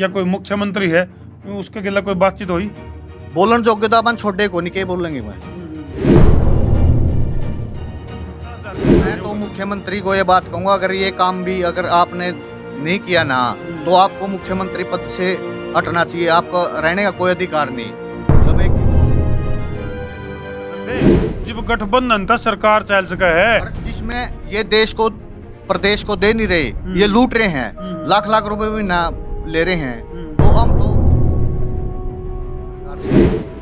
या कोई मुख्यमंत्री है उसके गिला कोई बातचीत हुई? बोलन जोग्य तो अपन छोटे को नहीं के बोलेंगे। मैं तो मुख्यमंत्री को ये बात कहूंगा, अगर ये काम भी अगर आपने नहीं किया ना तो आपको मुख्यमंत्री पद से हटना चाहिए, आपका रहने का कोई अधिकार नहीं। जब एक जब गठबंधन था सरकार चल सका है जिसमें ये देश को प्रदेश को दे नहीं रहे, ये लूट रहे हैं, लाख लाख रुपए भी ना ले रहे हैं, तो हम तो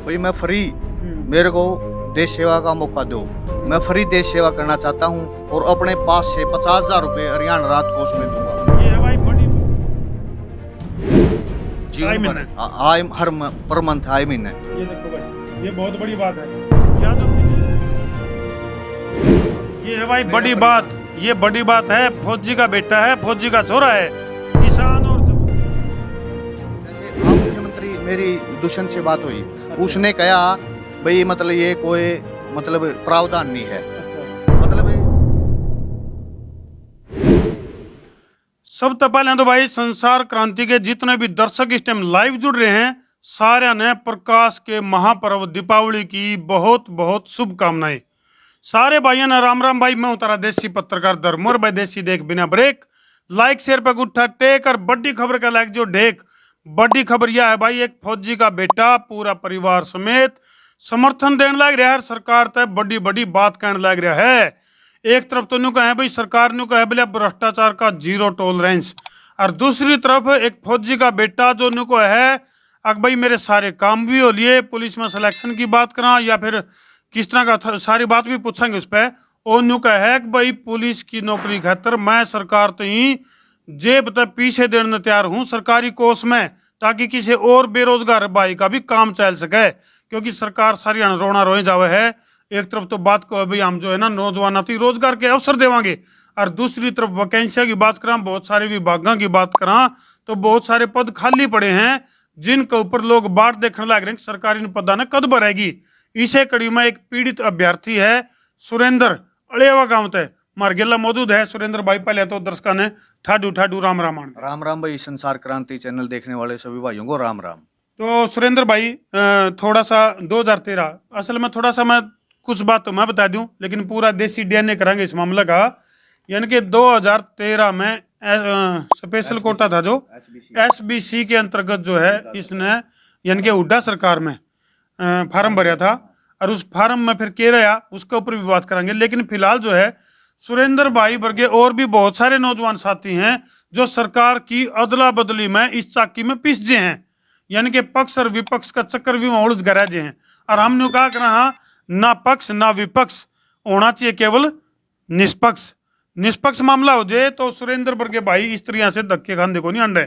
भाई मैं फ्री, मेरे को देश सेवा का मौका दो, मैं फ्री देश सेवा करना चाहता हूँ और अपने पास से 50,000 रुपए हरियाणा रात कोष में दूंगा। ये है भाई बड़ी आय हर पर मंथ आय महीने। ये देखो भाई ये बहुत बड़ी बात है, याद रखो। ये है भाई बड़ी बात, ये बड़ी बात है। फौजी का बेटा है, फौजी का छोरा है, किसान और जैसे आप मुख्यमंत्री मेरी दुष्यंत से बात हुई, उसने कहा भाई मतलब ये कोई मतलब प्रावधान नहीं है, मतलब सब तो पहले तो भाई संसार क्रांति के जितने भी दर्शक इस टाइम लाइव जुड़ रहे हैं सारे ने प्रकाश के महापर्व दीपावली की बहुत बहुत शुभकामनाएं। सारे भाइयों ने राम राम। भाई मैं उतारा देसी पत्रकार धर्मोर भाई, देसी देख बिना ब्रेक, लाइक शेयर पे गुट्ठा टेक और बड़ी खबर का लाइक जो ढेक। बड़ी खबर यह है भाई, एक फौजी का बेटा पूरा परिवार समेत समर्थन देने लग रहा है सरकार तय, बड़ी बड़ी बात कहने लग रहा है। एक तरफ तो न्यू कहे भाई सरकार न्यू कहे बोले भ्रष्टाचार का जीरो टॉलरेंस, और दूसरी तरफ एक फौजी का बेटा जो न्यू को है अगर भाई मेरे सारे काम भी हो लिए, पुलिस में सिलेक्शन की बात करा या फिर किस तरह का सारी बात भी पूछेंगे उस पर। और न्यू कहा है कि भाई पुलिस की नौकरी खातर मैं सरकार तो ही जेब तक पीछे देने तैयार हूँ सरकारी कोष में, ताकि किसी और बेरोजगार भाई का भी काम चल सके, क्योंकि सरकार सारी रोना रोए जावे है। एक तरफ तो बात को अभी हम जो है ना नौजवानों को रोजगार के अवसर देवांगे, और दूसरी तरफ वैकेंसिया की बात करा, बहुत सारे विभागों की बात करा तो बहुत सारे पद खाली पड़े हैं जिनके ऊपर लोग बाट देखने लग रहे हैं सरकारी पदा ने कद भरेगी। इसे कड़ी में एक पीड़ित अभ्यर्थी है सुरेंद्र अड़ेवा गांव तय मारगेला मौजूद है। सुरेंद्र भाई पहले तो दर्शकों ने ठाडू ठाडू राम राम। राम राम भाई, संसार क्रांति चैनल देखने वाले सभी भाइयों को राम राम। तो सुरेंद्र भाई थोड़ा सा 2013 असल में थोड़ा सा मैं कुछ बात तो मैं बता दूं, लेकिन पूरा देसी डीएनए करांगे इस मामले का। यानी कि 2013 में स्पेशल कोटा था जो एसबीसी के अंतर्गत जो है इसने यानी कि हुड्डा सरकार में फार्म भरा था, और उस फार्म में फिर के रहा उसके ऊपर भी बात करेंगे। लेकिन फिलहाल जो है सुरेंद्र भाई वर्गे और भी बहुत सारे नौजवान साथी हैं जो सरकार की अदला बदली में इस चाकी में पिस जे हैं, यानी कि पक्ष और विपक्ष का चक्कर भी वहां उलझ गया जे हैं। और हमने कहा कर रहा ना पक्ष ना विपक्ष होना चाहिए, केवल निष्पक्ष। निष्पक्ष मामला हो जाए तो सुरेंद्र वर्गे भाई इस तरह से धक्के खाने को नहीं अंडे।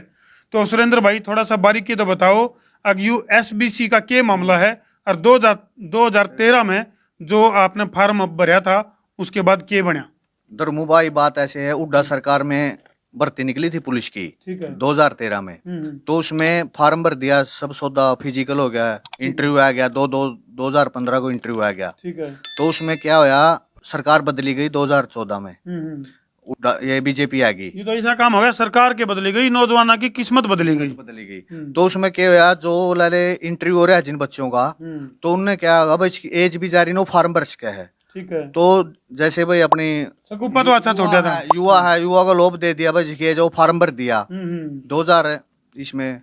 तो सुरेंद्र भाई थोड़ा सा बारीकी तो बताओ, अब यूएसबीसी का क्या मामला है, और 2013 में जो आपने फार्म भरा था उसके बाद क्या बना? धर्मू भाई बात ऐसे है, हुड्डा सरकार में भर्ती निकली थी पुलिस की 2013 में, तो उसमें फार्म भर दिया, सब सौदा फिजिकल हो गया, इंटरव्यू आ गया, 2015 को इंटरव्यू आ गया। तो उसमें क्या होया, सरकार बदली गई 2014 में, ये बीजेपी आ गई। ये तो ऐसा काम हो गया, सरकार के बदली गई, नौजवानों की किस्मत बदली गई। तो उसमें क्या होया, जो लाले इंटरव्यू हो रहा है जिन बच्चों का, तो उनने क्या अब इसकी एज भी जारी नो फार्म भर चुका है। ठीक है। तो जैसे भाई अपनी तो अच्छा छोटा था, युवा है, युवा को लोभ दे दिया भाई, जिसकी जो फार्म भर दिया 2000 इसमें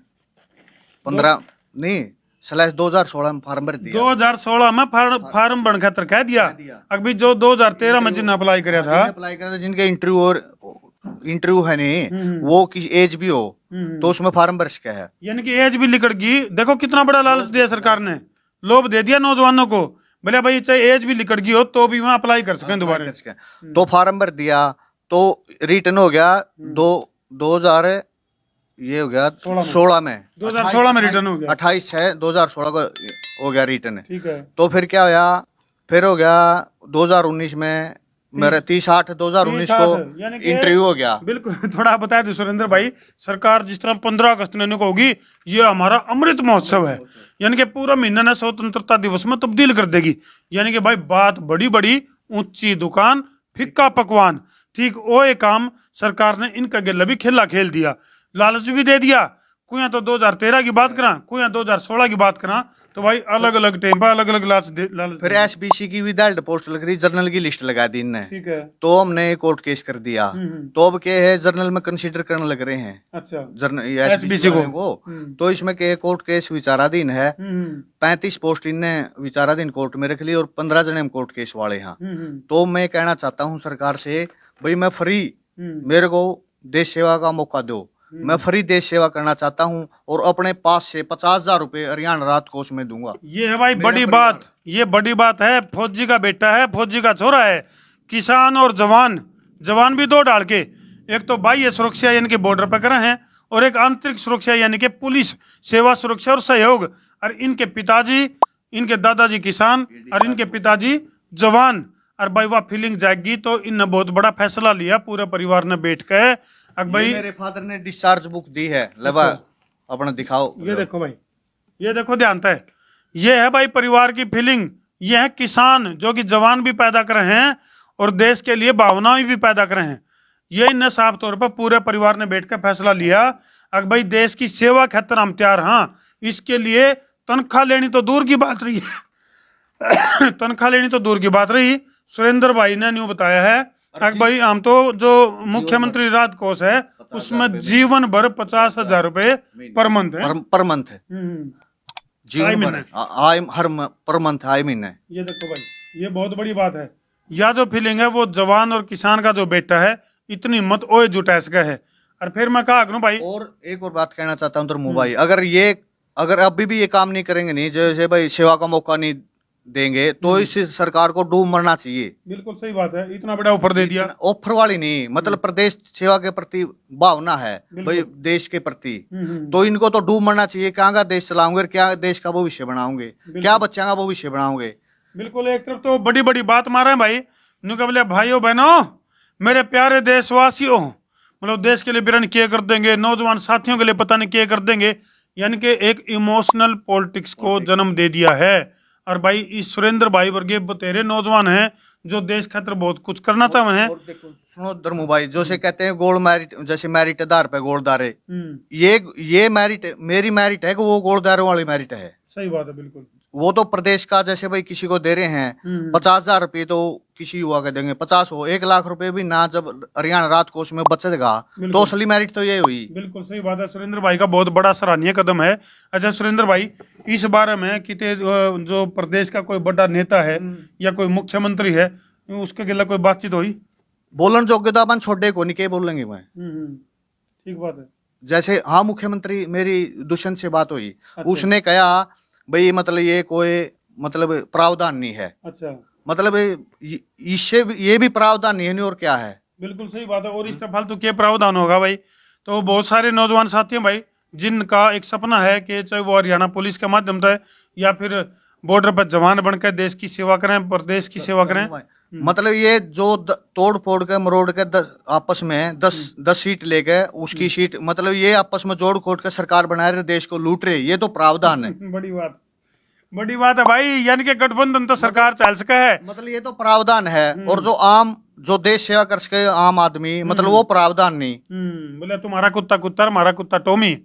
15 नहीं 2016 में फार्म भर दिया, 2016 में फार्म बन खातर कह दिया। अभी जो 2013 में जिन्हें अप्लाई किया था, जिनके इंटरव्यू है नहीं वो की एज भी हो तो उसमें फार्म भर सका है, यानी कि एज भी लिखट गई। देखो कितना बड़ा लालच दिया सरकार ने, लोभ दे दिया नौजवानों को, बोले भाई चाहे एज भी लिखट गई हो तो भी वहां अप्लाई कर सकें दोबारा। तो फार्म भर दिया, तो रिटर्न हो गया 2000 ये हो गया 16 में, 2016 में रिटर्न हो गया, 28/6/2016 को हो गया रिटर्न। ठीक है। तो फिर क्या होया, फिर हो गया 2019 में मेरे 30/8/2019 को इंटरव्यू हो गया। बिल्कुल थोड़ा बताया दो सुरेंद्र भाई, सरकार जिस तरह 15 अगस्त को होगी ये हमारा अमृत महोत्सव है, यानी कि पूरा महीना ने स्वतंत्रता दिवस में तब्दील कर देगी। यानी कि भाई बात बड़ी बड़ी, ऊंची दुकान फिक्का पकवान, ठीक वो एक काम सरकार ने इनका गिल्ला भी खेला खेल दिया, लालच भी दे दिया, कोई तो 2013 की बात करा, कोई 2016 की बात करा, तो भाई अलग अलग टाइम पर अलग अलग लालच फिर एसबीसी की भी डेल्ट पोस्ट लग रही, जर्नल की लिस्ट लगा दी इनने। ठीक है। तो हमने कोर्ट केस कर दिया। तो अब क्या है, जर्नल में कंसीडर करने लग रहे हैं। अच्छा। जर्नल SBC एसबीसी को। को। तो इसमें क्या कोर्ट केस विचाराधीन है। 35 पोस्ट इनने विचाराधीन कोर्ट में रख ली और 15 जने कोर्ट केस वाले हैं। तो मैं कहना चाहता हूँ सरकार से, भाई मैं फ्री, मेरे को देश सेवा का मौका दो, मैं फ्री देश सेवा करना चाहता हूँ और अपने पास से 50,000 रुपए हरियाणा राहत कोष में दूंगा। ये है भाई बड़ी बात, ये बड़ी बात है। फौजी का बेटा है, फौजी का छोरा है, किसान और जवान भी दो डाल के, एक तो बाह्य सुरक्षा यानी कि बॉर्डर पर करे हैं, और एक आंतरिक सुरक्षा यानी कि पुलिस सेवा, सुरक्षा और सहयोग। और इनके पिताजी, इनके दादाजी किसान और इनके पिताजी जवान। और भाई वह फीलिंग जाएगी। तो इनने बहुत बड़ा फैसला लिया पूरे परिवार ने बैठ के। भाई मेरे फादर ने डिस्चार्ज बुक दी है, लबा अपना दिखाओ। ये देखो भाई, ये देखो ध्यान है, ये है भाई परिवार की फीलिंग। ये है किसान जो कि जवान भी पैदा कर रहे हैं और देश के लिए भावनाएं भी पैदा कर रहे हैं। ये इनने साफ तौर पर पूरे परिवार ने बैठ कर फैसला लिया, अगर भाई देश की सेवा खातिर हम तैयार। हाँ, इसके लिए तनख्वाह लेनी तो दूर की बात रही तनख्वाह लेनी तो दूर की बात रही। सुरेंद्र भाई ने न्यू बताया है, अगर भाई हम तो जो मुख्यमंत्री राहत कोष है उसमें जीवन भर 50,000 रुपए पर मंथ है। पर मंथ है, जीवन भर आय हर पर मंथ आय महीने। ये देखो भाई, ये बहुत बड़ी बात है। या जो फीलिंग है वो जवान और किसान का जो बेटा है, इतनी हिम्मत ओए जुटा इसका है। और फिर मैं कहा करूं भाई, और एक और बात कहना चाहता हूँ धर्मू भाई, अगर अभी भी ये काम नहीं करेंगे, नहीं जैसे भाई सेवा का मौका नहीं देंगे, तो इस सरकार को डूब मरना चाहिए। बिल्कुल सही बात है, इतना बड़ा ऑफर दे दिया। ऑफर वाली नहीं, मतलब प्रदेश सेवा के प्रति भावना है भाई, देश के प्रति, तो इनको तो डूब मरना चाहिए। क्या का देश चलाओगे, क्या देश का भविष्य बनाओगे, क्या बच्चा का भविष्य बनाओगे। बिल्कुल, एक तरफ तो बड़ी बड़ी बात मारे भाई, बोले भाइयों बहनों, मेरे प्यारे देशवासियों, मतलब देश के लिए बिरन क्या कर देंगे, नौजवान साथियों के लिए पता नहीं क्या कर देंगे। यानी कि एक इमोशनल पॉलिटिक्स को जन्म दे दिया है। और भाई इस सुरेंद्र भाई वर्गे बतेरे नौजवान हैं जो देश खातिर बहुत कुछ करना चाहते हैं। सुनो धर्मू भाई, जो से कहते हैं गोल्ड मेरिट, जैसे मेरिट आधार पे गोल्डदारे, ये मेरिट मेरी मेरिट है कि वो गोल्डदारों वाली मेरिट है। सही बात है, बिल्कुल। वो तो प्रदेश का, जैसे भाई किसी को दे रहे हैं 50,000 रुपये, तो किसी युवा के देंगे 50 हो 1 लाख रुपए भी ना, जब हरियाणा राहत कोष में बचेगा तो असली मेरिट तो ये हुई। बिल्कुल सही बात है, सुरेंद्र भाई का बहुत बड़ा सराहनीय कदम है। अच्छा सुरेंद्र भाई, इस बारे में कितने जो प्रदेश का कोई बड़ा नेता है या कोई मुख्यमंत्री है, उसके गिला कोई बातचीत हुई? बोलन जोग्य तो अपन छोटे को नहीं के बोलेंगे मैं। ठीक बात है। जैसे हाँ, मुख्यमंत्री मेरी दुष्यंत से बात हुई। अच्छा। उसने कहा भाई मतलब ये कोई मतलब प्रावधान नहीं है। अच्छा। मतलब इससे ये भी प्रावधान नहीं है, नहीं और क्या है। बिल्कुल सही बात है। और इसका फालतू क्या प्रावधान होगा भाई। तो बहुत सारे नौजवान साथी हैं भाई जिनका एक सपना है कि चाहे वो हरियाणा पुलिस के माध्यम से या फिर बॉर्डर पर जवान बनकर देश की सेवा करें, प्रदेश की सेवा करें। मतलब ये जो तोड़ फोड़ के मरोड़ के आपस में 10 सीट लेके उसकी सीट, मतलब ये आपस में जोड़ खोड़ के सरकार बना रहे, देश को लूट रहे, ये तो प्रावधान है। बड़ी बात है भाई, यानी कि गठबंधन तो सरकार चल सका है, मतलब ये तो प्रावधान है। और जो देश सेवा कर सके आम आदमी, मतलब वो प्रावधान नहीं। बोले तुम्हारा कुत्ता कुत्ता हमारा कुत्ता टोमी,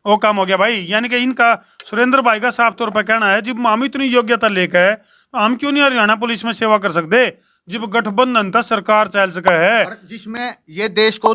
वो काम हो गया भाई। यानी कि इनका सुरेंद्र भाई का साफ तौर पर कहना है, जब हम इतनी योग्यता लेकर है तो हम क्यों नहीं हरियाणा पुलिस में सेवा कर सकते, जब गठबंधन था सरकार चल सका है, जिसमें ये देश को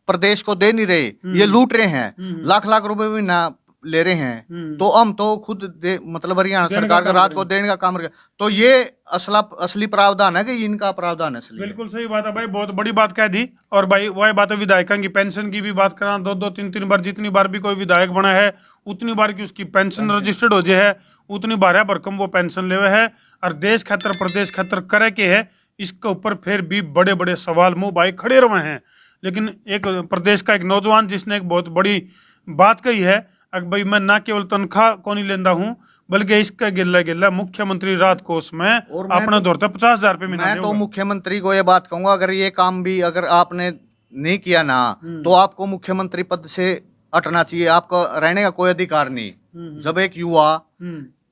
प्रदेश को दे नहीं रहे, ये लूट रहे हैं, लाख लाख रुपए भी ना ले रहे हैं। तो हम तो खुद मतलब हरियाणा सरकार का रात को देने का काम कर, तो ये असली प्रावधान है कि इनका प्रावधान है असली। बिल्कुल सही बात है भाई, बहुत बड़ी बात कह दी। और भाई वही बात है विधायकों की पेंशन की भी बात करा, 2-3 बार, जितनी बार भी कोई विधायक बना है उतनी बार की उसकी पेंशन रजिस्टर्ड हो जाए है, उतनी बार भरकम वो पेंशन लेवे है। और देश खातर प्रदेश खातर करे के है, इसके ऊपर फिर भी बड़े बड़े सवाल मुंह भाई खड़े रहे हैं। लेकिन एक प्रदेश का एक नौजवान जिसने एक बहुत बड़ी बात कही है, अगर भाई मैं ना केवल तनख्वाह को नहीं लेता हूँ बल्कि इसका गिल्ला मुख्यमंत्री राहत कोष में अपना दौड़ता 50,000 रुपये महीना। मैं तो मुख्यमंत्री को ये बात कहूंगा, अगर ये काम भी अगर आपने नहीं किया ना, तो आपको मुख्यमंत्री पद से हटना चाहिए, आपका रहने का कोई अधिकार नहीं। जब एक युवा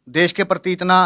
देश के प्रति इतना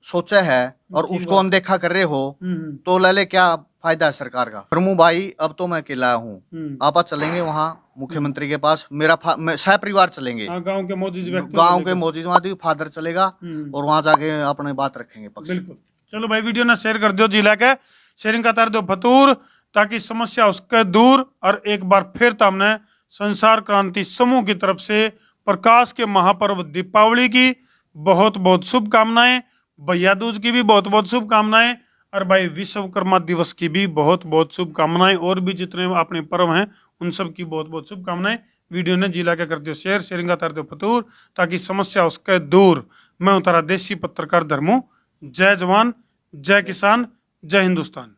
सोचा है और ठीक उसको बात। अनदेखा कर रहे हो तो लाले क्या फायदा है सरकार का। प्रमु भाई अब तो मैं अकेला हूँ, आप चलेंगे वहाँ मुख्यमंत्री के पास, मैं सह परिवार चलेंगे, गांव के मौजूद व्यक्ति गांव के मौजूद फादर चलेगा और वहाँ जाके अपने बात रखेंगे पक्ष। बिल्कुल। चलो भाई वीडियो ना शेयर कर दो, जिला के शेयरिंग का तार दो फतूर, ताकि समस्या उसके दूर। और एक बार फिर हमने संसार क्रांति समूह की तरफ से प्रकाश के महापर्व दीपावली की बहुत बहुत शुभकामनाएं, भैया दूज की भी बहुत बहुत शुभकामनाएं, और भाई विश्वकर्मा दिवस की भी बहुत बहुत शुभकामनाएं, और भी जितने अपने पर्व हैं उन सब की बहुत बहुत शुभकामनाएं। वीडियो ने जिला के कर दो शेयर, शेयरिंग का तार दो फतूर, ताकि समस्या उसके दूर। मैं उतारा देसी पत्रकार धर्मू। जय जवान, जय किसान, जय हिंदुस्तान।